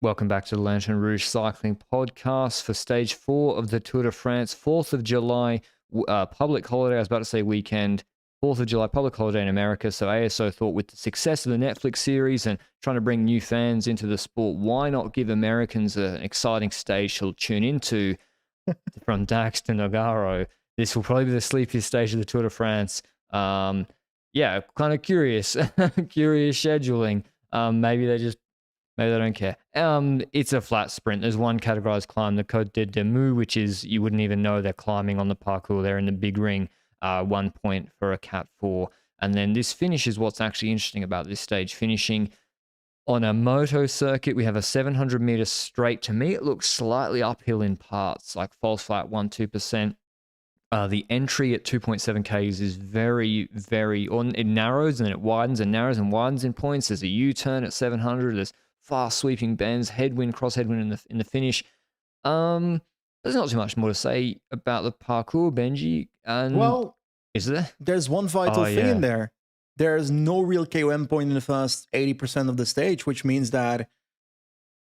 Welcome back to the Lanterne Rouge Cycling Podcast for Stage 4 of the Tour de France, 4th of July, public holiday. I was about to say weekend, 4th of July, public holiday in America. So ASO thought with the success of the Netflix series and trying to bring new fans into the sport, why not give Americans an exciting stage to tune into from Dax to Nogaro? This will probably be the sleepiest stage of the Tour de France. Yeah, kind of curious, curious scheduling. Maybe they don't care. It's a flat sprint. There's one categorized climb, the Côte de Demu, which is you wouldn't even know they're climbing on the parcours. They're in the big ring, 1 point for a Cat 4. And then this finish is what's actually interesting about this stage. Finishing on a moto circuit, we have a 700 meter straight. To me, it looks slightly uphill in parts, like false flat 1-2%. The entry at 2.7 Ks is very, it narrows and then it widens and narrows and widens in points. There's a U-turn at 700. There's fast sweeping bends, headwind, cross headwind in the finish. There's not too much more to say about the parcours, Benji. And well, is there? There's one vital thing in there. There's no real KOM point in the first 80% of the stage, which means that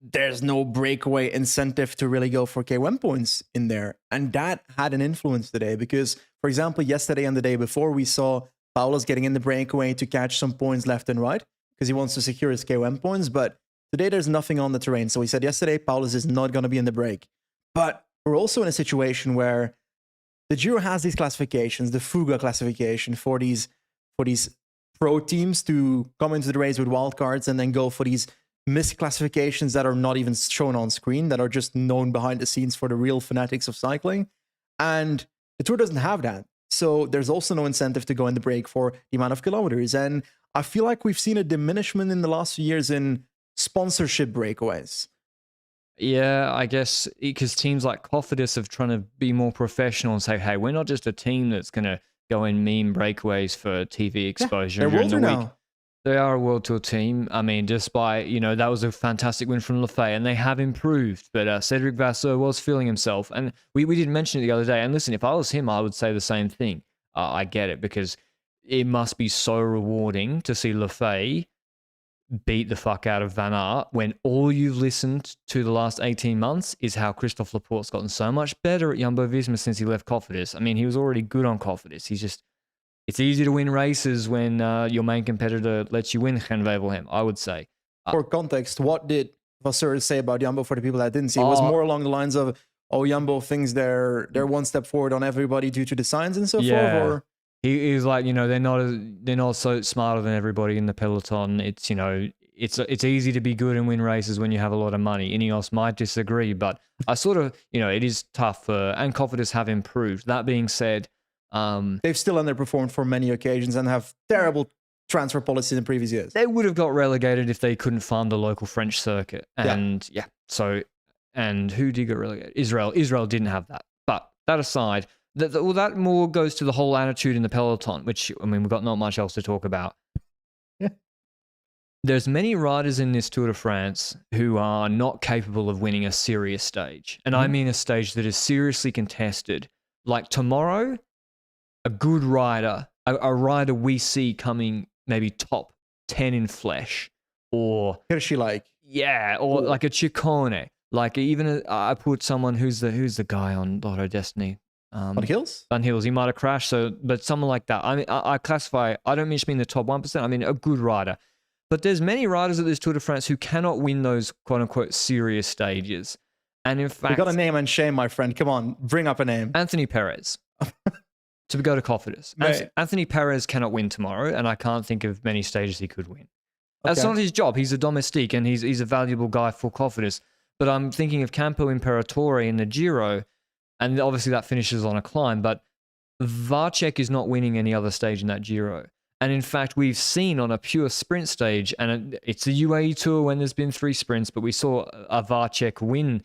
there's no breakaway incentive to really go for KOM points in there. And that had an influence today because, for example, yesterday and the day before, we saw Paulus getting in the breakaway to catch some points left and right because he wants to secure his KOM points. But today, there's nothing on the terrain. So we said yesterday, Paulus is not going to be in the break. But we're also in a situation where the Giro has these classifications, the Fuga classification for these pro teams to come into the race with wildcards and then go for these misclassifications that are not even shown on screen, that are just known behind the scenes for the real fanatics of cycling. And the Tour doesn't have that. So there's also no incentive to go in the break for the amount of kilometers. And I feel like we've seen a diminishment in the last few years in sponsorship breakaways. Yeah, I guess because teams like Cofidis have trying to be more professional and say, hey, we're not just a team that's going to go in meme breakaways for TV exposure during the week. They are a World Tour team. I mean, despite, that was a fantastic win from Lafay, and they have improved. But Cedric Vasseur was feeling himself. And we did mention it the other day. And listen, if I was him, I would say the same thing. I get it, because it must be so rewarding to see Lafay beat the fuck out of Van Aert when all you've listened to the last 18 months is how Christophe Laporte's gotten so much better at Jumbo-Visma since he left Cofidis. I mean, he was already good on Cofidis. It's easy to win races when your main competitor lets you win, Gen Wevelgem, I would say. For context, what did Vasseur say about Jumbo for the people that didn't see? It was more along the lines of, Jumbo thinks they're one step forward on everybody due to the signs and so forth? Or? He's like, they're not so smarter than everybody in the peloton. It's, it's easy to be good and win races when you have a lot of money. Ineos might disagree, but I sort of, it is tough. And Cofidis have improved. That being said, they've still underperformed for many occasions and have terrible transfer policies in previous years. They would have got relegated if they couldn't fund the local French circuit. And and who did get relegated? Israel. Israel didn't have that. But that aside, that more goes to the whole attitude in the peloton, which, I mean, we've got not much else to talk about. Yeah. There's many riders in this Tour de France who are not capable of winning a serious stage. And I mean a stage that is seriously contested. Like tomorrow, a good rider, a rider we see coming maybe top 10 in flesh, or Hirschi, or like a Ciccone, like even I put someone who's the guy on Lotto Destiny. Van Gils? Van Gils, he might have crashed. But someone like that. I mean, I classify. I don't mean the top 1%. I mean a good rider. But there's many riders at this Tour de France who cannot win those quote unquote serious stages. And in fact, we got a name and shame, my friend. Come on, bring up a name. Anthony Perez. To go to Cofidis. Right. Anthony Perez cannot win tomorrow, and I can't think of many stages he could win. That's not his job. He's a domestique, and he's a valuable guy for Cofidis. But I'm thinking of Campo Imperatore in the Giro, and obviously that finishes on a climb, but Vacek is not winning any other stage in that Giro. And in fact, we've seen on a pure sprint stage, and it's a UAE Tour when there's been 3 sprints, but we saw a Vacek win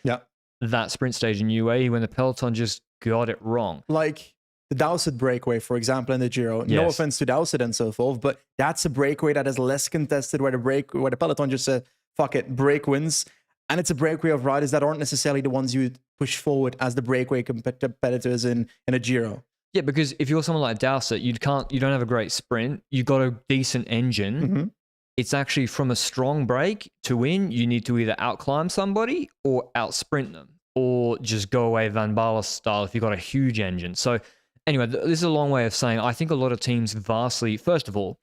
that sprint stage in UAE when the peloton just got it wrong. Like the Dowsett breakaway, for example, in the Giro. No offense to Dowsett and so forth, but that's a breakaway that is less contested, where the peloton just said, fuck it, break wins. And it's a breakaway of riders that aren't necessarily the ones you push forward as the breakaway competitors in a Giro. Yeah, because if you're someone like Dowsett, you don't have a great sprint. You've got a decent engine. it's actually from a strong break to win, you need to either outclimb somebody or outsprint them, or just go away Van Baarle style if you've got a huge engine. So anyway, this is a long way of saying I think a lot of teams vastly, first of all,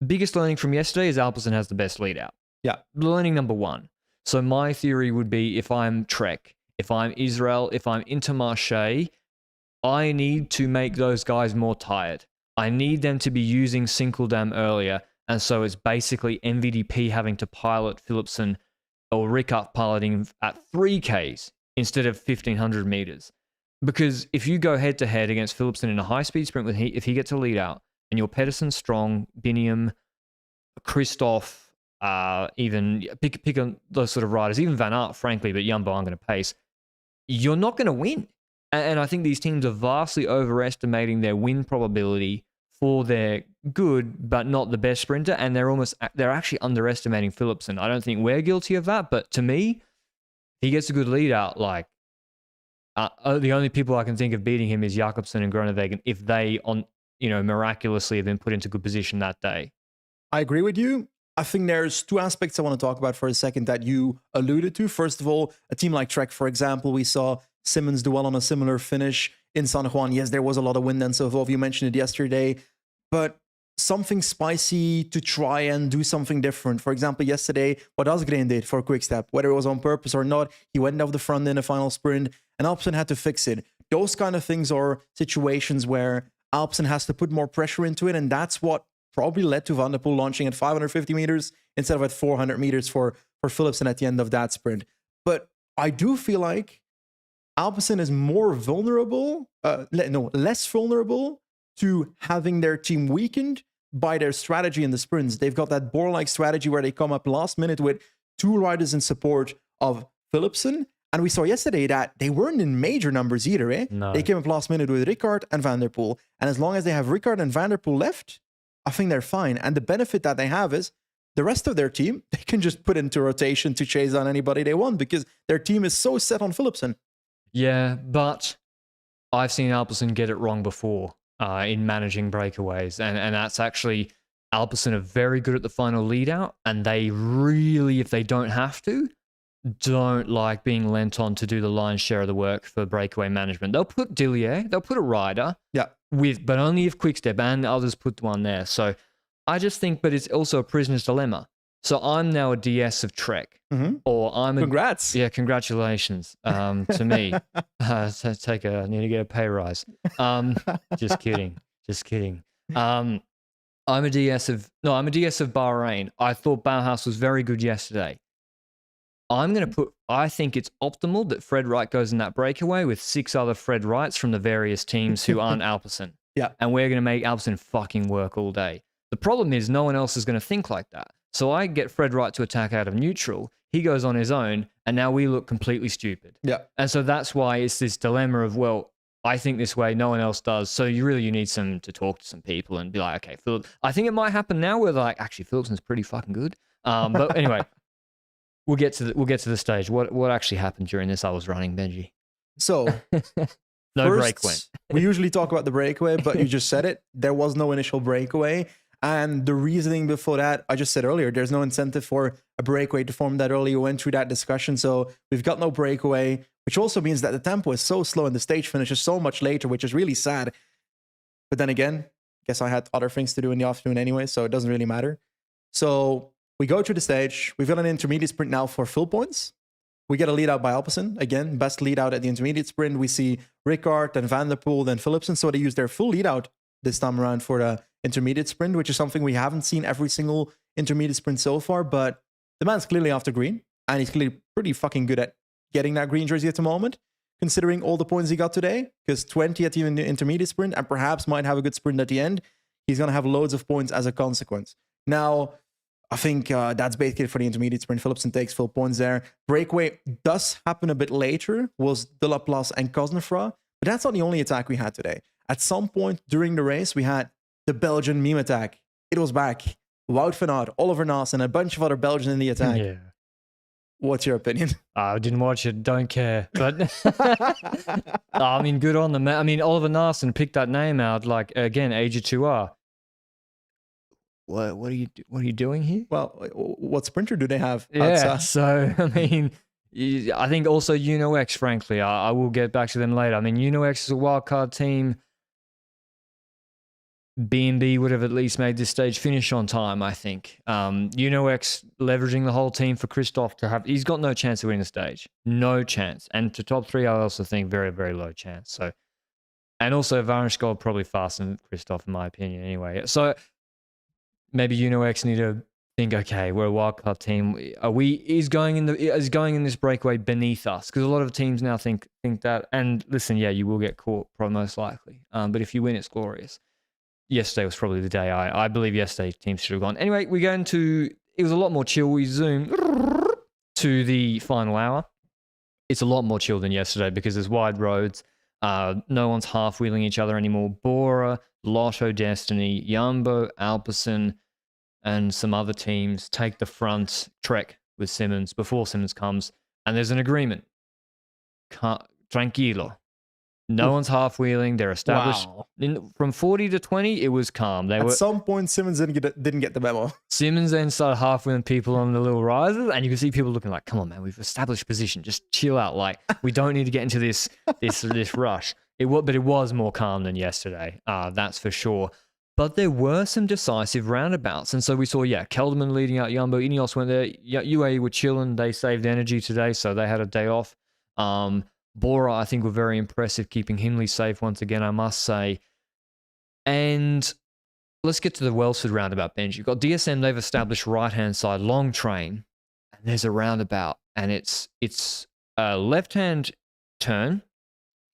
biggest learning from yesterday is Alpecin has the best lead out. Yeah. Learning number one. So my theory would be if I'm Trek, if I'm Israel, if I'm Intermarché, I need to make those guys more tired. I need them to be using Sinkeldam earlier. And so it's basically MVDP having to pilot Philipsen or Rickard piloting at 3Ks instead of 1,500 meters. Because if you go head to head against Philipsen in a high-speed sprint, if he gets a lead out, and you're Pedersen, Strong, Biniam, Christoph, even pick on those sort of riders, even Van Aert, frankly, but Jumbo aren't going to pace, you're not going to win. And I think these teams are vastly overestimating their win probability for their good, but not the best sprinter. And they're actually underestimating Philipsen. I don't think we're guilty of that, but to me, he gets a good lead out. Like, the only people I can think of beating him is Jakobsen and Groenewegen if they, miraculously have been put into good position that day. I agree with you. I think there's two aspects I want to talk about for a second that you alluded to. First of all, a team like Trek, for example, we saw Simmons do well on a similar finish in San Juan. Yes, there was a lot of wind and so forth. You mentioned it yesterday, but something spicy to try and do something different. For example, yesterday, what Asgreen did for Quickstep, whether it was on purpose or not, he went off the front in the final sprint and Alpecin had to fix it. Those kind of things are situations where Alpecin has to put more pressure into it, and that's what probably led to Van der Poel launching at 550 meters instead of at 400 meters for Philipsen at the end of that sprint. But I do feel like Alpecin is more vulnerable, less vulnerable to having their team weakened by their strategy in the sprints. They've got that Bohr-like strategy where they come up last minute with two riders in support of Philipsen. And we saw yesterday that they weren't in major numbers either. No. They came up last minute with Rickard and Van der Poel. And as long as they have Rickard and Van der Poel left, I think they're fine. And the benefit that they have is the rest of their team, they can just put into rotation to chase on anybody they want because their team is so set on Philipsen. Yeah, but I've seen Alpecin get it wrong before in managing breakaways. And that's actually, Alpecin are very good at the final lead out. And they really, if they don't have to, don't like being lent on to do the lion's share of the work for breakaway management. They'll put Dillier, they'll put a rider, but only if Quickstep, and others put one there. So I just think, but it's also a prisoner's dilemma. So I'm now a DS of Trek, or I'm a congrats. Yeah, congratulations to me. I need to get a pay rise. Just kidding. I'm a DS of Bahrain. I thought Bauhaus was very good yesterday. I think it's optimal that Fred Wright goes in that breakaway with 6 other Fred Wrights from the various teams who aren't Alpecin. Yeah. And we're going to make Alpecin fucking work all day. The problem is no one else is going to think like that. So I get Fred Wright to attack out of neutral. He goes on his own, and now we look completely stupid. Yeah. And so that's why it's this dilemma of, well, I think this way, no one else does. So you need to talk to some people and be like, okay, Philip. I think it might happen now where they're like, actually, Philipsen's pretty fucking good. But anyway. We'll get to the stage. What actually happened during this? I was running, Benji. So, no breakaway. We usually talk about the breakaway, but you just said it. There was no initial breakaway. And the reasoning before that, I just said earlier, there's no incentive for a breakaway to form that early. We went through that discussion. So we've got no breakaway, which also means that the tempo is so slow and the stage finishes so much later, which is really sad. But then again, I guess I had other things to do in the afternoon anyway, so it doesn't really matter. So we go through the stage. We've got an intermediate sprint now for full points. We get a lead out by Alpecin. Again, best lead out at the intermediate sprint. We see Rickard and Van der Poel, then Philipsen. So they use their full lead out this time around for the intermediate sprint, which is something we haven't seen every single intermediate sprint so far. But the man's clearly after green, and he's clearly pretty fucking good at getting that green jersey at the moment, considering all the points he got today. Because 20 at the intermediate sprint, and perhaps might have a good sprint at the end. He's going to have loads of points as a consequence. Now, I think that's basically for the intermediate sprint. Philipsen takes full points there. Breakaway does happen a bit later, was De La Place and Cosnefroid, but that's not the only attack we had today. At some point during the race, we had the Belgian meme attack. It was back. Wout van Aert, Oliver Naas, and a bunch of other Belgians in the attack. Yeah. What's your opinion? I didn't watch it. Don't care. But I mean, good on them. I mean, Oliver Naas picked that name out, like, again, AG2R. what are you doing here? Well, what sprinter do they have? Yeah, outside? so I mean, I think also UnoX, frankly, I will get back to them later. I mean, UnoX is a wildcard team. B&B would have at least made this stage finish on time, I think. UnoX leveraging the whole team for Christoph to have, he's got no chance of winning the stage. No chance. And to top 3, I also think very, very low chance. So, and also Varnish Gold probably faster than Christoph, in my opinion, anyway. So maybe UnoX need to think, okay, we're a wildcard team. Is going in this breakaway beneath us? Because a lot of teams now think that. And listen, yeah, you will get caught, probably most likely. But if you win, it's glorious. Yesterday was probably the day I believe yesterday teams should have gone. Anyway, we go into, it was a lot more chill. We zoom to the final hour. It's a lot more chill than yesterday because there's wide roads. No one's half-wheeling each other anymore. Bora, Lotto Destiny, Jumbo, Alpecin, and some other teams take the front trek with Simmons before Simmons comes. And there's an agreement. Tranquilo. No one's half-wheeling. They're established. Wow. From 40 to 20, it was calm. At some point, Simmons didn't get the memo. Simmons then started half-wheeling people on the little rises, and you can see people looking like, come on, man, we've established position. Just chill out. Like, we don't need to get into this rush. But it was more calm than yesterday. That's for sure. But there were some decisive roundabouts. And so we saw, Kelderman leading out Jumbo. Ineos went there. UAE were chilling. They saved energy today, so they had a day off. Bora, I think, were very impressive, keeping Hindley safe once again, I must say. And let's get to the Welsford roundabout, Benji. You've got DSM, they've established right-hand side, long train, and there's a roundabout, and it's a left-hand turn,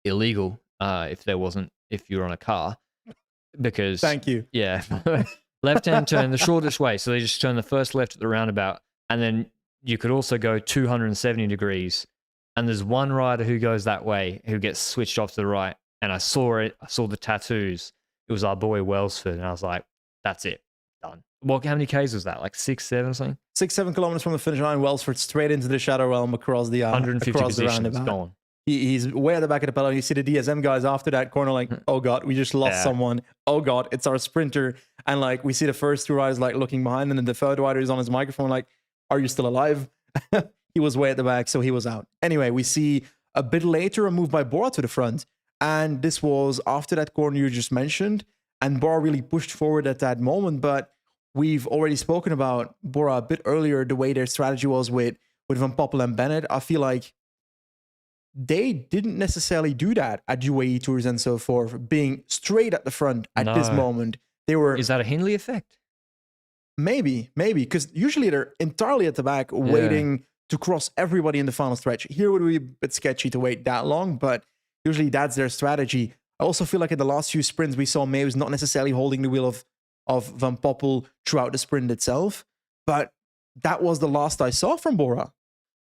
illegal if you're on a car, because... Thank you. Yeah. Left-hand turn, the shortest way, so they just turn the first left at the roundabout, and then you could also go 270 degrees. And there's one rider who goes that way, who gets switched off to the right. And I saw it. I saw the tattoos. It was our boy Welsford. And I was like, that's it. Done. Well, how many Ks was that? Like 6, 7 or something? 6-7 kilometers from the finish line. Welsford straight into the shadow realm across the 150 across the positions roundabout. gone. He's way at the back of the peloton. You see the DSM guys after that corner, like, oh God, we just lost someone. Oh God, it's our sprinter. And like, we see the first 2 riders like looking behind, and then the third rider is on his microphone, like, are you still alive? He was way at the back, so he was out. Anyway, we see a bit later a move by Bora to the front. And this was after that corner you just mentioned. And Bora really pushed forward at that moment. But we've already spoken about Bora a bit earlier, the way their strategy was with Van Poppel and Bennett. I feel like they didn't necessarily do that at UAE Tours and so forth, being straight at the front at this moment. They were. Is that a Hindley effect? Maybe, because usually they're entirely at the back waiting to cross everybody in the final stretch. Here would be a bit sketchy to wait that long, but usually that's their strategy. I also feel like in the last few sprints, we saw Meus not necessarily holding the wheel of Van Poppel throughout the sprint itself, but that was the last I saw from Bora.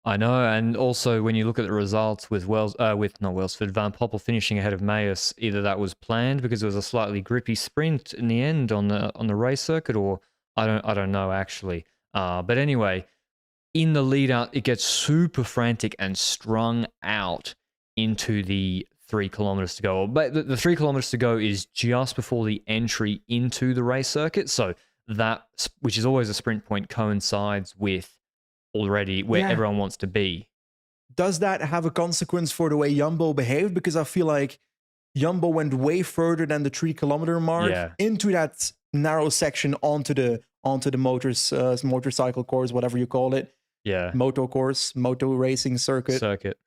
I know, and also when you look at the results with Van Poppel finishing ahead of Meus, either that was planned because it was a slightly grippy sprint in the end on the race circuit, or I don't know actually. But anyway, in the lead out, it gets super frantic and strung out into the 3 kilometers to go. But the 3 kilometers to go is just before the entry into the race circuit. So that, which is always a sprint point, coincides with already where everyone wants to be. Does that have a consequence for the way Jumbo behaved? Because I feel like Jumbo went way further than the 3 kilometer mark into that narrow section onto the motorcycle course, whatever you call it. Yeah. Moto course, moto racing circuit.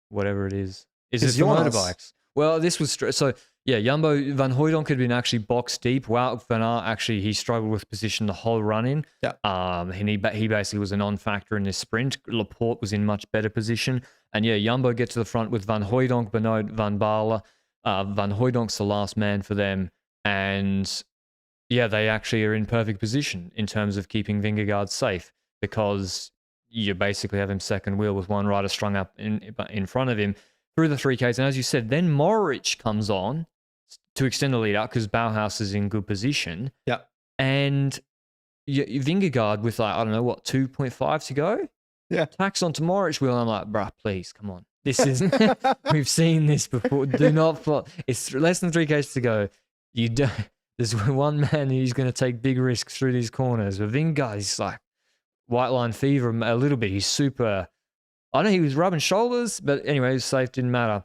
Whatever it is. Is this for motorbikes? Well, this was... So, Jumbo, Van Hooydonk had been actually box deep. Wout van Aert, actually, he struggled with position the whole run-in. Yeah. He basically was a non-factor in this sprint. Laporte was in much better position. And, Jumbo get to the front with Van Hooydonk, Benoit, Van Baarle. Van Hooydonk's the last man for them. And, they actually are in perfect position in terms of keeping Vingegaard safe, because you basically have him second wheel with one rider strung up in front of him through the 3Ks. And as you said, then Mohoric comes on to extend the lead out because Bauhaus is in good position. Yeah. And Vingegaard with 2.5 to go. Yeah. Tacks onto Mohoric wheel. And I'm like, bruh, please, come on. This is, we've seen this before. Do not fall. It's less than 3Ks to go. You don't. there's one man who's going to take big risks through these corners. But Vingegaard is like white line fever a little bit. He's super. I know he was rubbing shoulders, but anyway, it was safe, didn't matter.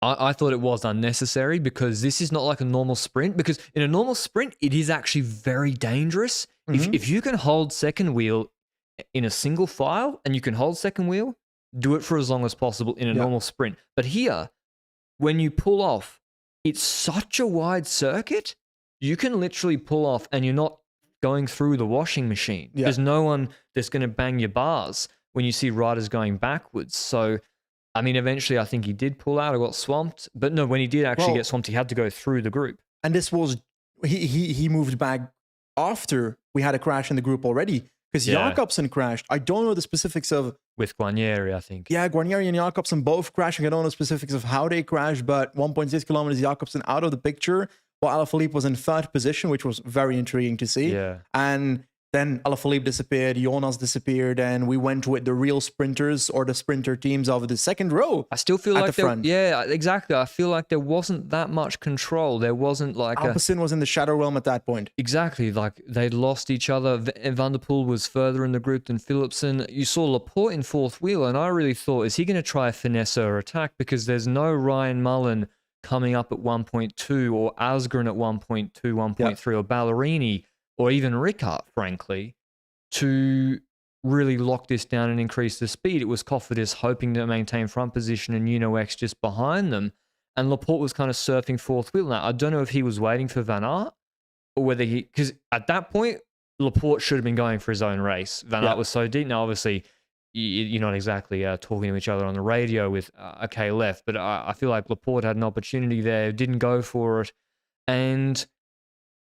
I thought it was unnecessary because this is not like a normal sprint. Because in a normal sprint, it is actually very dangerous. If you can hold second wheel in a single file and you can hold second wheel, do it for as long as possible in a normal sprint. But here, when you pull off, it's such a wide circuit, you can literally pull off and you're not going through the washing machine. Yeah. There's no one that's going to bang your bars when you see riders going backwards. So, I mean, eventually I think he did pull out or got swamped. But no, when he did actually get swamped, he had to go through the group. And this was, he moved back after we had a crash in the group already. Because Jakobsen crashed. I don't know the specifics of... With Guarnieri, I think. Yeah, Guarnieri and Jakobsen both crashing. I don't know the specifics of how they crashed, but 1.6 kilometers Jakobsen out of the picture, while Alaphilippe was in third position, which was very intriguing to see. Yeah. And then Alaphilippe disappeared, Jonas disappeared, and we went with the real sprinters or the sprinter teams of the second row. I still feel like yeah, exactly. I feel like there wasn't that much control. There wasn't like Alpecin was in the shadow realm at that point. Exactly, like they'd lost each other. Van der Poel was further in the group than Philipsen. You saw Laporte in fourth wheel, and I really thought, is he going to try a finesse or attack? Because there's no Ryan Mullen coming up at 1.2 or Asgren at 1.2, 1.3 or Ballerini or even Rickard, frankly, to really lock this down and increase the speed. It was Cofidis hoping to maintain front position and Uno-X just behind them. And Laporte was kind of surfing fourth wheel. Now, I don't know if he was waiting for Van Aert or whether because at that point, Laporte should have been going for his own race. Van Aert was so deep. Now, obviously, you're not exactly talking to each other on the radio with okay left, but I feel like Laporte had an opportunity there, didn't go for it. And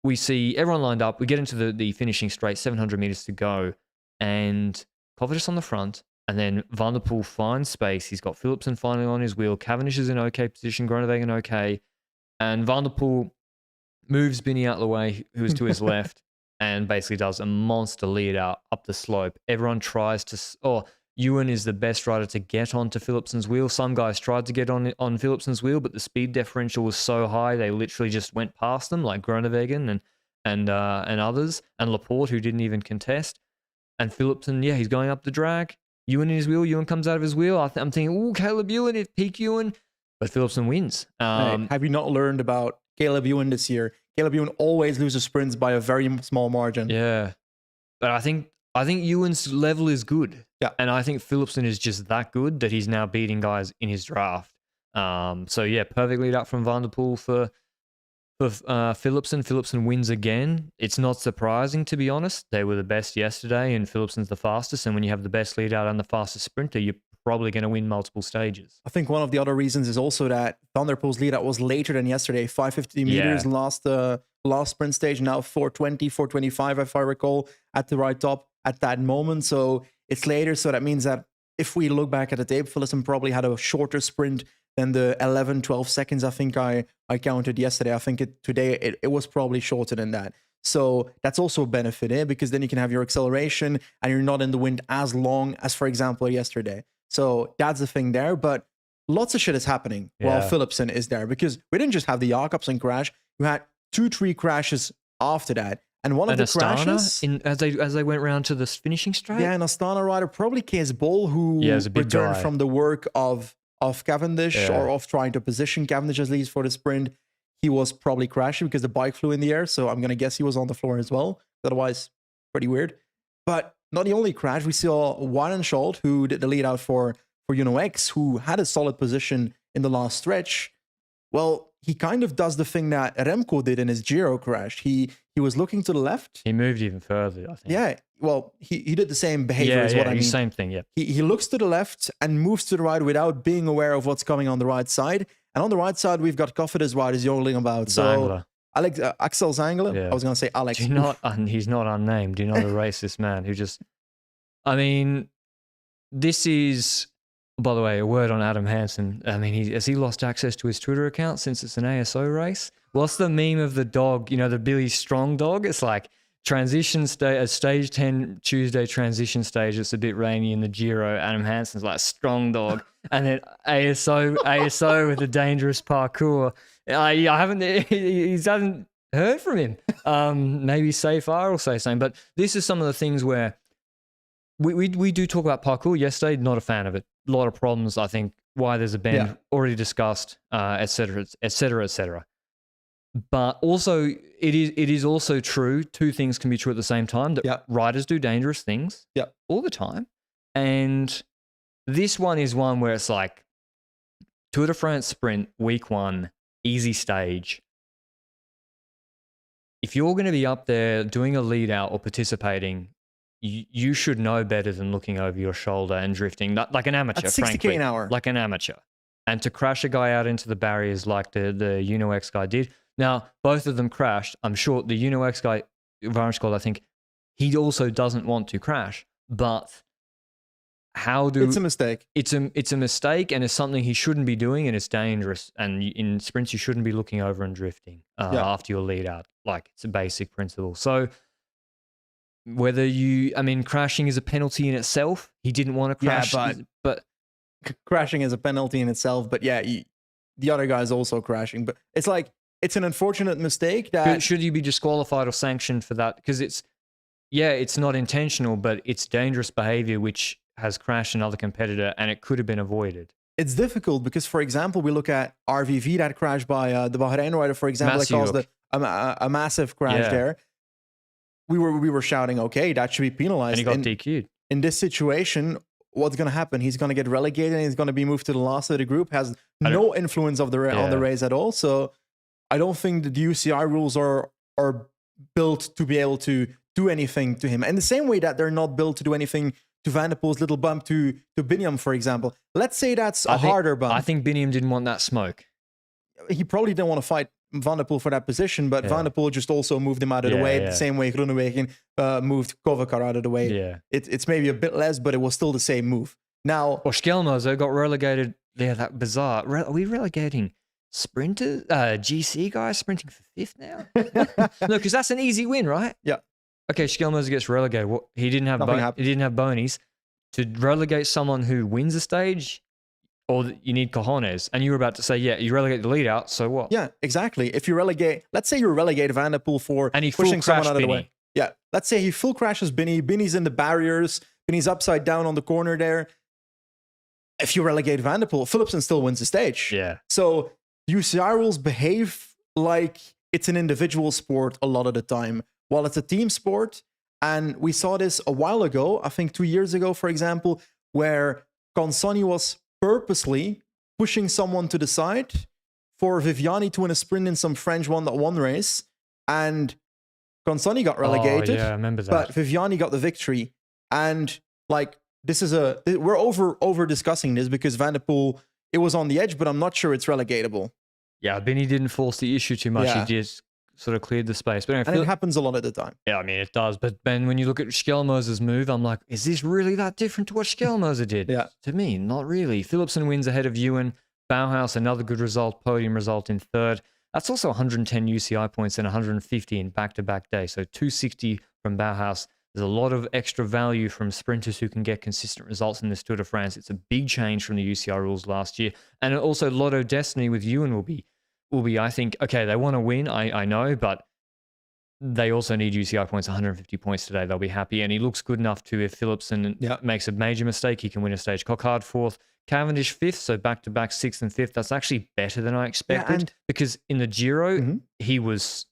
we see everyone lined up. We get into the finishing straight, 700 meters to go, and Cofidis on the front, and then Van der Poel finds space. He's got Philipsen finally on his wheel. Cavendish is in okay position, Groenewegen okay, and Van der Poel moves Binny out of the way, who's to his left, and basically does a monster lead out up the slope. Everyone tries to... Ewan is the best rider to get onto Philipsen's wheel. Some guys tried to get on Philipsen's wheel, but the speed differential was so high they literally just went past them, like Groenewegen and others, and Laporte, who didn't even contest. And Philipsen, he's going up the drag. Ewan in his wheel. Ewan comes out of his wheel. I'm thinking, Caleb Ewan, it's peak Ewan, but Philipsen wins. Hey, have you not learned about Caleb Ewan this year? Caleb Ewan always loses sprints by a very small margin. Yeah, but I think Ewan's level is good. Yeah. And I think Philipsen is just that good that he's now beating guys in his draft. Perfect lead up from Van der Poel for Philipsen. Philipsen wins again. It's not surprising, to be honest. They were the best yesterday, and Philipsen's the fastest. And when you have the best lead out and the fastest sprinter, you're probably going to win multiple stages. I think one of the other reasons is also that Van der Poel's lead out was later than yesterday. 550 meters last sprint stage, now 420, 425, if I recall, at the right top at that moment. So it's later, so that means that if we look back at the tape, Philipsen probably had a shorter sprint than the 11, 12 seconds I think I counted yesterday. I think today it was probably shorter than that. So that's also a benefit, because then you can have your acceleration and you're not in the wind as long as, for example, yesterday. So that's the thing there, but lots of shit is happening while Philipsen is there, because we didn't just have the Jakobsen crash, you had 2-3 crashes after that. And one of the crashes as they went round to the finishing straight. Yeah, an Astana rider, probably Kees Bol, who returned from the work of Cavendish or of trying to position Cavendish at least for the sprint. He was probably crashing because the bike flew in the air. So I'm gonna guess he was on the floor as well. Otherwise, pretty weird. But not the only crash. We saw Warnenschold, who did the lead out for Uno-X, who had a solid position in the last stretch. Well, he kind of does the thing that Remco did in his Giro crash. He was looking to the left. He moved even further, I think. Yeah, well, he did the same behavior as what I mean. Same thing, yeah. He looks to the left and moves to the right without being aware of what's coming on the right side. And on the right side, we've got Cofidis riders yodeling about. Zangler. So Axel Zangler. Yeah. I was going to say Alex. He's not unnamed. Do you know the racist man who just... I mean, this is... By the way, a word on Adam Hansen. I mean, has he lost access to his Twitter account since it's an ASO race? What's the meme of the dog? You know, the Billy Strong dog? It's like transition stage, stage 10 Tuesday transition stage. It's a bit rainy in the Giro. Adam Hansen's like strong dog. And then ASO with a dangerous parkour. He hasn't heard from him. Maybe Safar will say something. But this is some of the things where we do talk about parkour yesterday. Not a fan of it. A lot of problems, I think, why there's a ban already discussed, et cetera, et cetera, et cetera. But also, it is also true. Two things can be true at the same time. That riders do dangerous things all the time. And this one is one where it's like Tour de France sprint, week 1, easy stage. If you're going to be up there doing a lead out or participating, you should know better than looking over your shoulder and drifting like an amateur, at 60K frankly. an hour. Like an amateur. And to crash a guy out into the barriers like the Uno X guy did. Now, both of them crashed. I'm sure the Uno X guy, Varnskjold, I think, he also doesn't want to crash. But it's a mistake. It's a mistake, and it's something he shouldn't be doing, and it's dangerous. And in sprints, you shouldn't be looking over and drifting after your lead out. Like, it's a basic principle. So crashing is a penalty in itself. He didn't want to crash, but crashing is a penalty in itself. But the other guy's also crashing. But it's like, it's an unfortunate mistake that... Should you be disqualified or sanctioned for that? Because it's not intentional, but it's dangerous behavior which has crashed another competitor, and it could have been avoided. It's difficult because, for example, we look at RVV that crashed by the Bahrain rider, for example, that caused a massive crash there. We were shouting, okay, that should be penalized. And he got DQ'd. In this situation, what's going to happen? He's going to get relegated and he's going to be moved to the last of the group, has no influence on the race at all. So I don't think that the UCI rules are built to be able to do anything to him. And the same way that they're not built to do anything to Van der Poel's little bump to Biniam, for example. Let's say that's a harder bump. I think Biniam didn't want that smoke. He probably didn't want to fight Van der Poel for that position, but Van der Poel just also moved him out of the way, the same way Groenewegen moved Kovacar out of the way. Yeah. It's maybe a bit less, but it was still the same move. Now... Or Schelmoser got relegated. Yeah, that bizarre. Are we relegating sprinters, GC guys sprinting for 5th now? No, because that's an easy win, right? Yeah. Okay, Schelmoser gets relegated. Well, he didn't have bonies. To relegate someone who wins a stage, or you need cojones. And you were about to say, you relegate the lead out, so what? Yeah, exactly. If you relegate, let's say you relegate Van der Poel for pushing someone out of the way. Yeah, let's say he full crashes Binny. Binny's in the barriers. Binny's upside down on the corner there. If you relegate Van der Poel, Philipsen still wins the stage. Yeah. So UCI rules behave like it's an individual sport a lot of the time, while it's a team sport. And we saw this a while ago, I think 2 years ago, for example, where Consonni was purposely pushing someone to the side for Viviani to win a sprint in some French 1.1 race. And Consonni got relegated. Oh, yeah, I remember that. But Viviani got the victory. And like, we're over discussing this because Van der Poel, it was on the edge, but I'm not sure it's relegatable. Yeah, Benny didn't force the issue too much. He just sort of cleared the space. But it happens a lot at the time. Yeah, I mean, it does. But Ben, when you look at Schelmoser's move, I'm like, is this really that different to what Schelmoser did? Yeah. To me, not really. Philipsen wins ahead of Ewan. Bauhaus, another good result, podium result in 3rd. That's also 110 UCI points and 150 in back-to-back days. So 260 from Bauhaus. There's a lot of extra value from sprinters who can get consistent results in this Tour de France. It's a big change from the UCI rules last year. And also Lotto Destiny with Ewan will be, I think, okay, they want to win, I know, but they also need UCI points, 150 points today. They'll be happy. And he looks good enough to, if Philipsen makes a major mistake, he can win a stage. Coquard 4th, Cavendish 5th, so back-to-back 6th and 5th. That's actually better than I expected because in the Giro,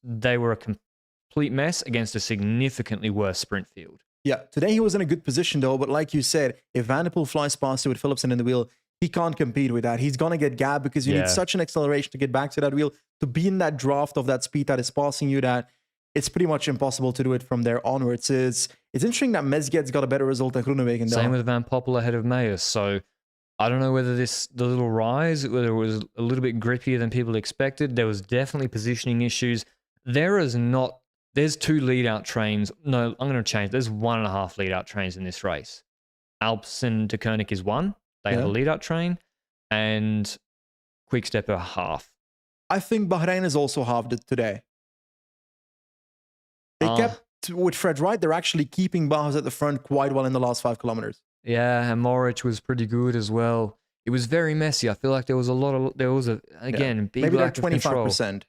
they were a complete mess against a significantly worse sprint field. Yeah, today he was in a good position though, but like you said, if Van der Poel flies past you with Philipsen in the wheel, he can't compete with that. He's going to get gapped because you need such an acceleration to get back to that wheel, to be in that draft of that speed that is passing you, that it's pretty much impossible to do it from there onwards. It's interesting that Mesget's got a better result than Groenewegen. Same with Van Poppel ahead of Mayers. So I don't know whether the little rise, whether it was a little bit grippier than people expected. There was definitely positioning issues. There's 2 lead-out trains. No, I'm going to change. There's 1.5 lead-out trains in this race. Alpsen to Koenig is 1. They have a lead-out train. And Quick-Step are half. I think Bahrain is also halved it today. They kept, with Fred Wright, they're actually keeping Bauhaus at the front quite well in the last 5 kilometers. Yeah, and Moritz was pretty good as well. It was very messy. I feel like there was big maybe lack like 25%.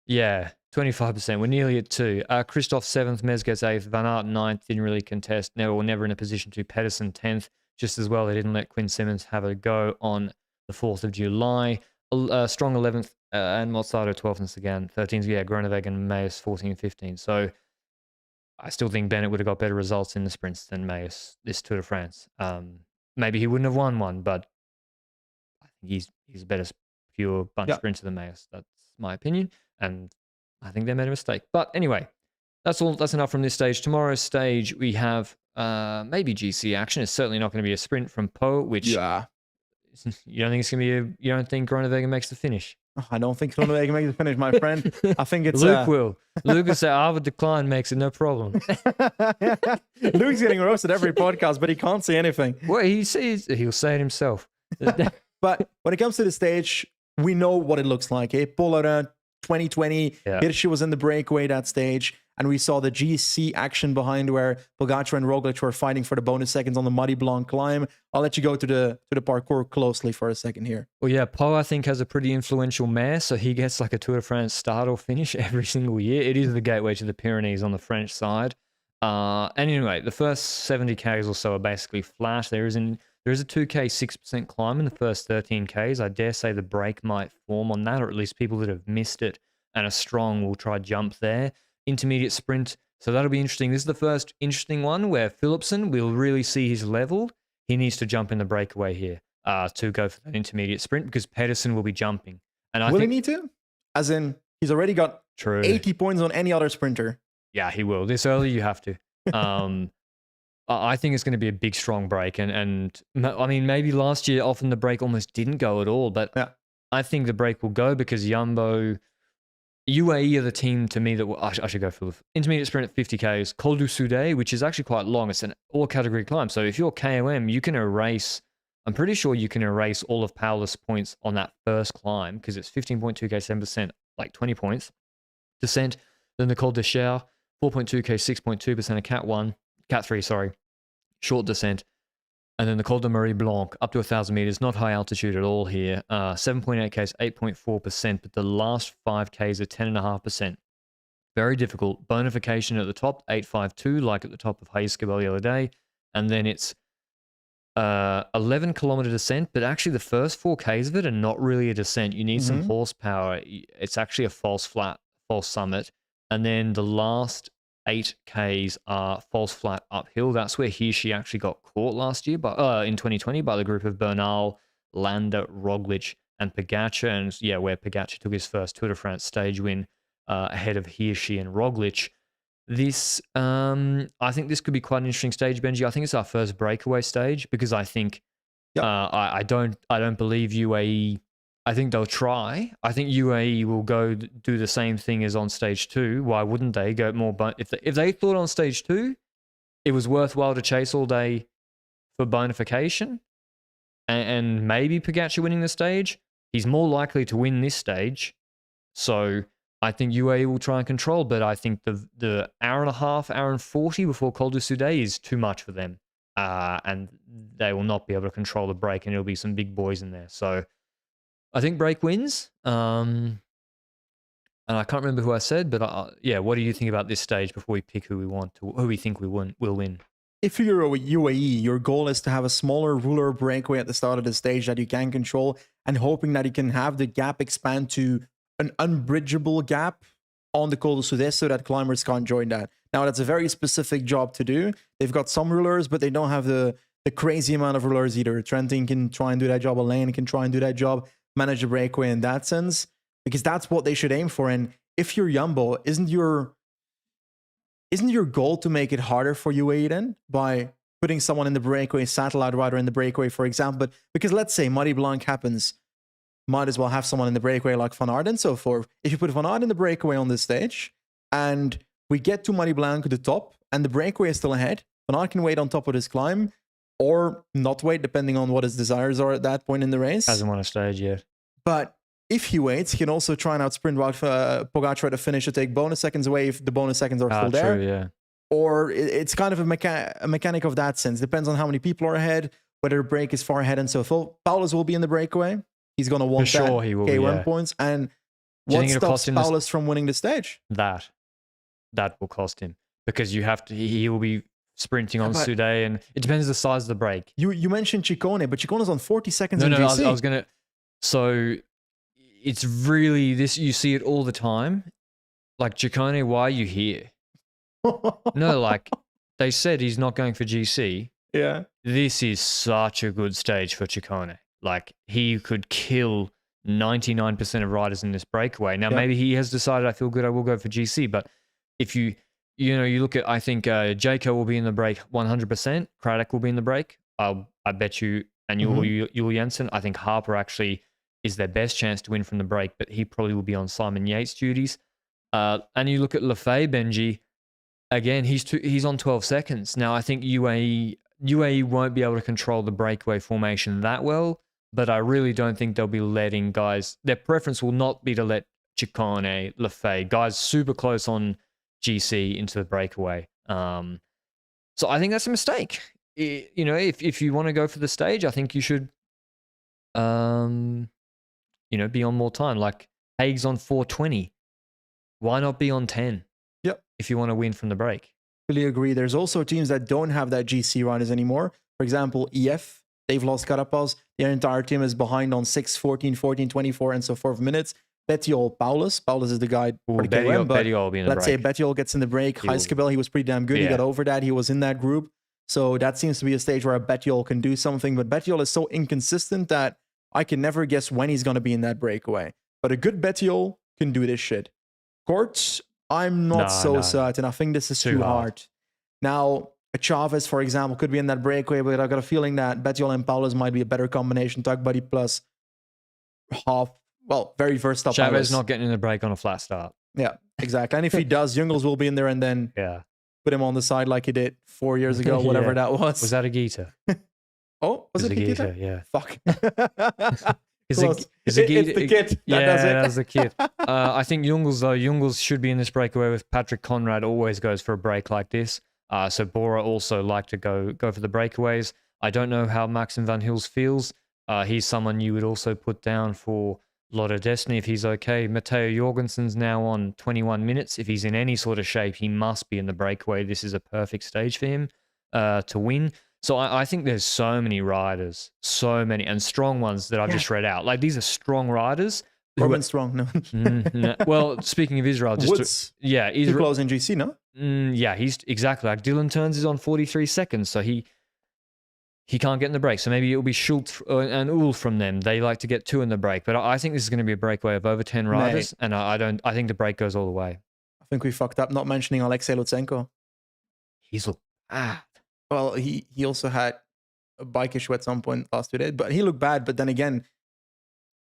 Yeah, 25%. We're nearly at 2. Christoph 7th, Mezgez 8th, Van Aert 9th, didn't really contest. Never in a position to. Pedersen 10th, just as well. They didn't let Quinn Simmons have a go on the 4th of July. Strong 11th, and Mozzato 12th again. 13th, yeah, Groenewegen and Mayes 14 and 15. So I still think Bennett would have got better results in the sprints than Mayes this Tour de France. Maybe he wouldn't have won one, but I think he's a better pure bunch sprinter than Mayes. That's my opinion. And I think they made a mistake. But anyway, that's all. That's enough from this stage. Tomorrow's stage, we have maybe GC action. It's certainly not going to be a sprint from Poe, which you don't think it's going to be you don't think Groenewegen makes the finish? I don't think Groenewegen makes the finish, my friend. I think it's Luke will. Luke will say, Arvid Decline makes it no problem. Luke's getting roasted every podcast, but he can't say anything. Well, he'll say it himself. But when it comes to the stage, we know what it looks like. Pollard 2020, Hirschi was in the breakaway that stage, and we saw the GC action behind where Pogacar and Roglic were fighting for the bonus seconds on the Muddy Blanc climb. I'll let you go to the parkour closely for a second here. Well, yeah, Poe, I think, has a pretty influential mare, so he gets like a Tour de France start or finish every single year. It is the gateway to the Pyrenees on the French side. And anyway, the first 70 Ks or so are basically flat. There is a 2K 6% climb in the first 13 Ks. I dare say the break might form on that, or at least people that have missed it and are strong will try jump there. Intermediate sprint, so that'll be interesting. This is the first interesting one where Philipsen will really see his level. He needs to jump in the breakaway here to go for that intermediate sprint because Pedersen will be jumping. And I will think, he need to? As in, he's already got 80 points on any other sprinter. Yeah, he will. This early, you have to. I think it's going to be a big, strong break. And I mean, maybe last year, often the break almost didn't go at all. But I think the break will go because UAE are the team to me that I should go for the intermediate sprint at 50 Ks. Col du Soudet, which is actually quite long. It's an all-category climb. So if you're KOM, you can erase, I'm pretty sure you can erase all of Paulus' points on that first climb because it's 15.2K, 7%, like 20 points. Descent, then the Col de Cher, 4.2K, 6.2%, a Cat 3, sorry, short descent. And then the Col de Marie Blanc, up to 1,000 meters, not high altitude at all here. 7.8Ks, 8.4%, but the last 5Ks are 10.5%. Very difficult. Bonification at the top, 8.52, like at the top of Hayskebel the other day. And then it's 11-kilometer descent, but actually the first 4Ks of it are not really a descent. You need some horsepower. It's actually a false summit. And then the last 8Ks are false flat uphill. That's where Hirschi actually got caught last year, in 2020 by the group of Bernal, Landa, Roglic, and Pogacar. And yeah, where Pogacar took his first Tour de France stage win ahead of Hirschi and Roglic. This, I think this could be quite an interesting stage, Benji. I think it's our first breakaway stage because I think I don't believe UAE. I think they'll try. I think UAE will go do the same thing as on stage 2. Why wouldn't they go more? If they thought on stage 2 it was worthwhile to chase all day for bonification and maybe Pogacar winning the stage, he's more likely to win this stage. So I think UAE will try and control, but I think the hour and a half, hour and 40 before Col du Soudet is too much for them. And they will not be able to control the break, and it'll be some big boys in there. So I think break wins. And I can't remember who I said, but yeah, what do you think about this stage before we pick who we think will win? If you're a UAE, your goal is to have a smaller ruler breakaway at the start of the stage that you can control, and hoping that you can have the gap expand to an unbridgeable gap on the Col du Soudet so that climbers can't join that. Now, that's a very specific job to do. They've got some rulers, but they don't have the crazy amount of rulers either. Trentin can try and do that job. Elaine can try and do that job, manage the breakaway in that sense, because that's what they should aim for. And if you're Jumbo, isn't your goal to make it harder for UAE then by putting someone in the breakaway, satellite rider in the breakaway, for example? But because let's say Muddy Blanc happens, might as well have someone in the breakaway like Van Aert and so forth. If you put Van Aert in the breakaway on this stage and we get to Muddy Blanc at the top and the breakaway is still ahead, Van Aert can wait on top of this climb or not wait, depending on what his desires are at that point in the race. Hasn't won a stage yet. But if he waits, he can also try and outsprint Pogacar at the finish to take bonus seconds away if the bonus seconds are still there. True, yeah. Or it's kind of a mechanic of that sense. Depends on how many people are ahead, whether the break is far ahead and so forth. Paulus will be in the breakaway. He's going to want For sure he will, K1 points. And Do you What think it'll stops cost him Paulus from winning the stage? that will cost him because you have to. He will be sprinting on Sude, and it depends the size of the break. You mentioned Ciccone, but Ciccone's on 40 seconds in No, GC. I was gonna. So it's really this. You see it all the time. Like Ciccone, why are you here? No, like they said he's not going for GC. Yeah. This is such a good stage for Ciccone. Like he could kill 99% of riders in this breakaway. Now maybe he has decided, I feel good, I will go for GC. But if you look at, I think Jayco will be in the break 100%. Craddock will be in the break. I bet you, and Yul Jensen. I think Harper actually is their best chance to win from the break, but he probably will be on Simon Yates duties. And you look at Lafay, Benji. Again, he's on 12 seconds. Now, I think UAE won't be able to control the breakaway formation that well, but I really don't think they'll be letting guys... Their preference will not be to let Ciccone, Lafay, guys super close on GC into the breakaway. So I think that's a mistake. If you want to go for the stage, I think you should, be on more time. Like Haig's on 4:20. Why not be on 10? Yep. If you want to win from the break. Really agree. There's also teams that don't have that GC riders anymore. For example, EF, they've lost Carapaz. Their entire team is behind on 6, 14, 14, 24, and so forth minutes. Bettiol, Paulus. Paulus is the guy for the KOM, but Bettiol will be in the let's say Bettiol gets in the break. Heiskebel, he was pretty damn good. He got over that. He was in that group. So that seems to be a stage where Bettiol can do something. But Bettiol is so inconsistent that I can never guess when he's going to be in that breakaway. But a good Bettiol can do this shit. Courts, I'm not certain. I think this is too hard. Now, a Chavez, for example, could be in that breakaway, but I got a feeling that Bettiol and Paulus might be a better combination. Tug Buddy plus very versatile. Chavez not getting in the break on a flat start. Yeah, exactly. And if he does, Jungels will be in there and then put him on the side like he did 4 years ago, whatever that was. Was that a Gita? Was it a Gita? Yeah. Fuck. It's the kid. That's the kid. I think Jungels should be in this breakaway with Patrick Conrad. Always goes for a break like this. So Bora also like to go for the breakaways. I don't know how Maxim Van Hils feels. He's someone you would also put down for Lotto Destiny if he's okay. Matteo Jorgensen's now on 21 minutes. If he's in any sort of shape, he must be in the breakaway. This is a perfect stage for him to win. So I think there's so many riders, so many, and strong ones that I just read out. Like, these are strong riders. Robin Strong, no. No. Well, speaking of Israel, Woods. Too close in GC, no? Yeah, he's exactly like Dylan Turns is on 43 seconds, so he can't get in the break. So maybe it'll be Schultz and Uhl from them. They like to get 2 in the break, but I think this is going to be a breakaway of over 10 riders, and I think the break goes all the way. I think we fucked up not mentioning Alexei Lutsenko. He's looked bad. Well, he also had a bike issue at some point last 2 days, but he looked bad. But then again,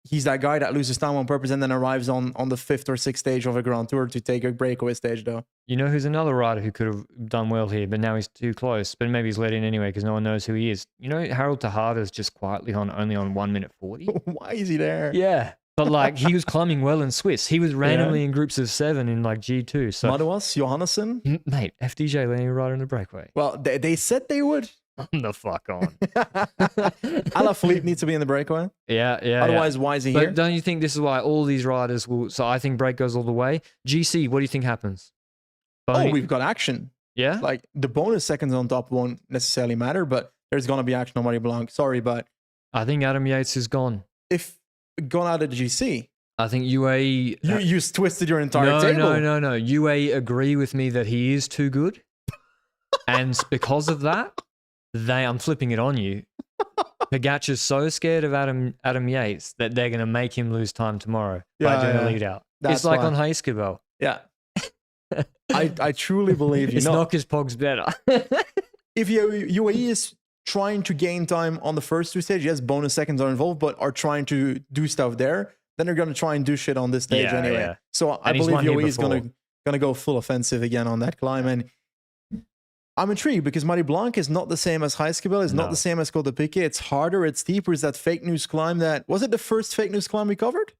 he's that guy that loses time on purpose and then arrives on the 5th or 6th stage of a Grand Tour to take a breakaway stage, though. You know who's another rider who could have done well here, but now he's too close. But maybe he's let in anyway because no one knows who he is. You know, Harold Tejada's just quietly only on 1 minute 40. Why is he there? Yeah. But like, he was climbing well in Swiss. He was randomly in groups of 7 in like G2. So Madouas, Johannesson? Mate, FDJ letting a rider in the breakaway. Well, they said they would. The fuck on. Alaphilippe needs to be in the breakaway. Yeah. Otherwise, why is he here? But don't you think this is why all these riders will... So I think break goes all the way. GC, what do you think happens? We've got action. Yeah? Like, the bonus seconds on top won't necessarily matter, but there's going to be action on Marie Blanc. Sorry, but... I think Adam Yates is gone. If gone out of the GC... I think UAE... You twisted your entire table. No. UAE agree with me that he is too good. And because of that... I'm flipping it on you. Pogacar's so scared of Adam Yates that they're going to make him lose time tomorrow by doing a lead out. It's like on Heiskebel. Yeah. I truly believe it's not because Pog's better. If UAE is trying to gain time on the first 2 stages, yes, bonus seconds are involved, but are trying to do stuff there, then they're going to try and do shit on this stage anyway. Yeah. So I believe UAE is going to go full offensive again on that climb. And I'm intrigued because Marie Blanc is not the same as Heiskebel, is not the same as Col de Piquet. It's harder, it's steeper. It's that fake news climb that... Was it the first fake news climb we covered?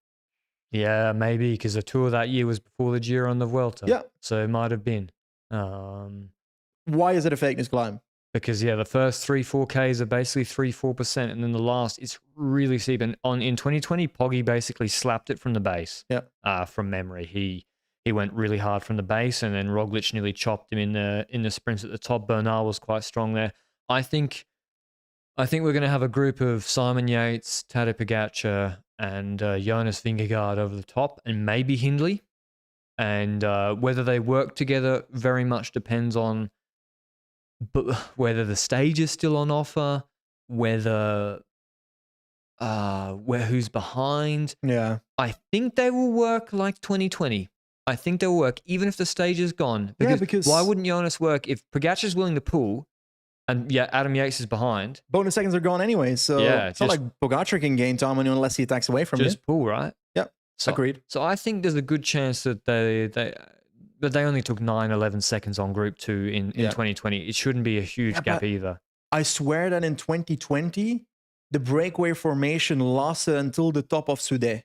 Yeah, maybe, because the tour that year was before the Giro and the Vuelta. Yeah. So it might have been. Why is it a fake news climb? Because the first 3-4Ks are basically 3-4%, and then the last is really steep. And in 2020, Poggy basically slapped it from the base. Yeah. From memory, he went really hard from the base, and then Roglic nearly chopped him in the sprints at the top. Bernal was quite strong there. I think we're going to have a group of Simon Yates, Tadej Pogacar, and Jonas Vingegaard over the top, and maybe Hindley. And whether they work together very much depends on whether the stage is still on offer, whether who's behind. Yeah. I think they will work like 2020. I think they'll work even if the stage is gone. Because why wouldn't Jonas work if Pogacar's willing to pull and Adam Yates is behind? Bonus seconds are gone anyway, so it's not like Pogacar can gain time unless he attacks away from you. Just pull, right? Yep. Agreed. So I think there's a good chance that they only took 9-11 seconds on Group 2 in 2020. It shouldn't be a huge gap either. I swear that in 2020, the breakaway formation lasted until the top of Soudet.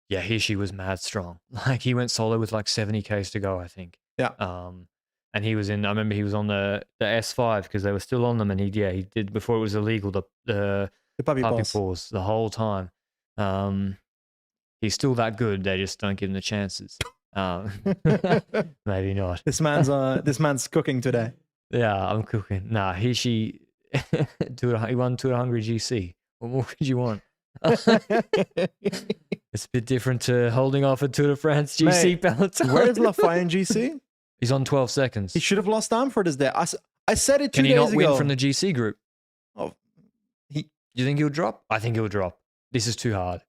Yeah, Hirschi was mad strong. Like he went solo with like 70 Ks to go, I think. Yeah. And he was I remember he was on the S5 because they were still on them, and he did before it was illegal the puppy paws the whole time. He's still that good. They just don't give him the chances. Maybe not. This man's cooking today. Yeah, I'm cooking. Nah, Hirschi he won Tour de Hungary GC. What more could you want? It's a bit different to holding off a Tour de France GC peloton. Where is Lafayette in GC? He's on 12 seconds. He should have lost time for this day. I said it 2 days ago. Can he not win from the GC group? Oh, Do you think he'll drop? I think he'll drop. This is too hard.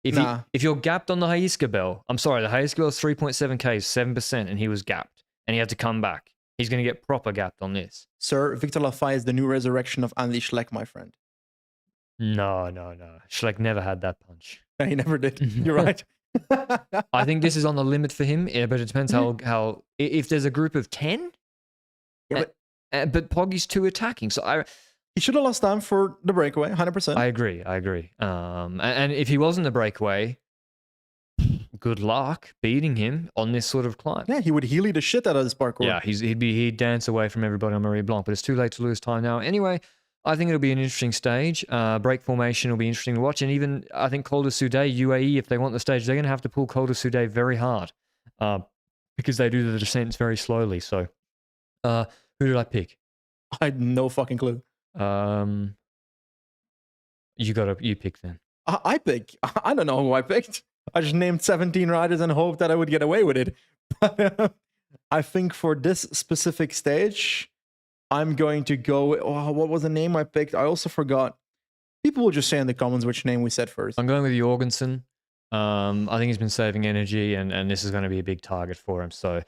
If you're gapped on the Haisgebel, I'm sorry, the Haisgebel is 3.7 Ks, 7%, and he was gapped, and he had to come back. He's going to get proper gapped on this. Sir, Victor Lafay is the new resurrection of Andy Schleck, my friend. No. Schleck never had that punch. He never did. You're right. I think this is on the limit for him, but it depends how if there's a group of 10, but Poggy's too attacking. So he should have lost time for the breakaway, 100%. I agree. And if he wasn't the breakaway, good luck beating him on this sort of climb. Yeah, he would healy the shit out of this parkour. Yeah, he'd dance away from everybody on Marie Blanc, but it's too late to lose time now. Anyway, I think it'll be an interesting stage. Break formation will be interesting to watch. And even, I think, Col de Soudet, UAE, if they want the stage, they're going to have to pull Col de Soudet very hard because they do the descents very slowly. So, who did I pick? I had no fucking clue. You pick then. I pick. I don't know who I picked. I just named 17 riders and hoped that I would get away with it. But I think for this specific stage, I'm going to go. Oh, what was the name I picked? I also forgot. People will just say in the comments which name we said first. I'm going with Jorgensen. I think he's been saving energy, and this is going to be a big target for him. So,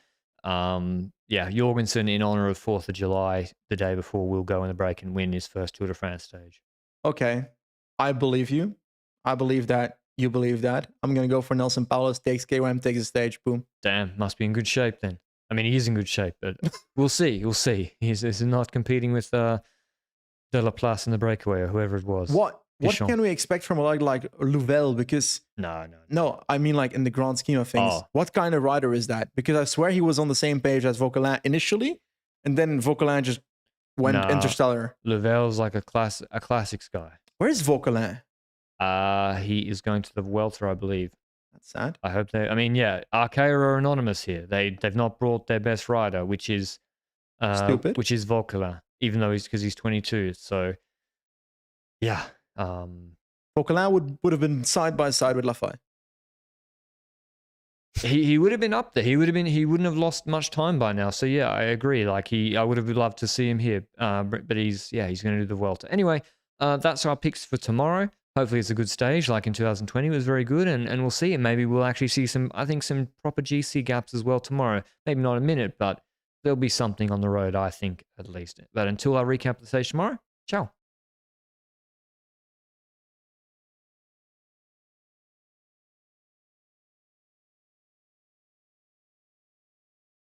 Jorgensen, in honor of 4th of July, the day before, will go in the break and win his first Tour de France stage. Okay. I believe you. I believe that. You believe that. I'm going to go for Nelson Paulus, takes KOM, takes the stage. Boom. Damn, must be in good shape then. I mean, he is in good shape, but we'll see. We'll see. He's not competing with De La Place in the breakaway or whoever it was. What can we expect from like Louvel? Because no, I mean like in the grand scheme of things, what kind of rider is that? Because I swear he was on the same page as Vauquelin initially, and then Vauquelin just went interstellar. Louvel's like a classics guy. Where's Vauquelin? He is going to the Vuelta, I believe. That's sad. I hope they. I mean, yeah, Arkea are anonymous here. They've not brought their best rider, which is stupid. Which is Vauquelin, even though he's 22. So, yeah. Vauquelin would have been side by side with Lafay. He would have been up there. He wouldn't have lost much time by now. So yeah, I agree. Like I would have loved to see him here. But he's going to do the Vuelta. Anyway, that's our picks for tomorrow. Hopefully it's a good stage, like in 2020 it was very good, and we'll see. And maybe we'll actually see some proper GC gaps as well tomorrow. Maybe not a minute, but there'll be something on the road, I think, at least. But until I recap the stage tomorrow, ciao.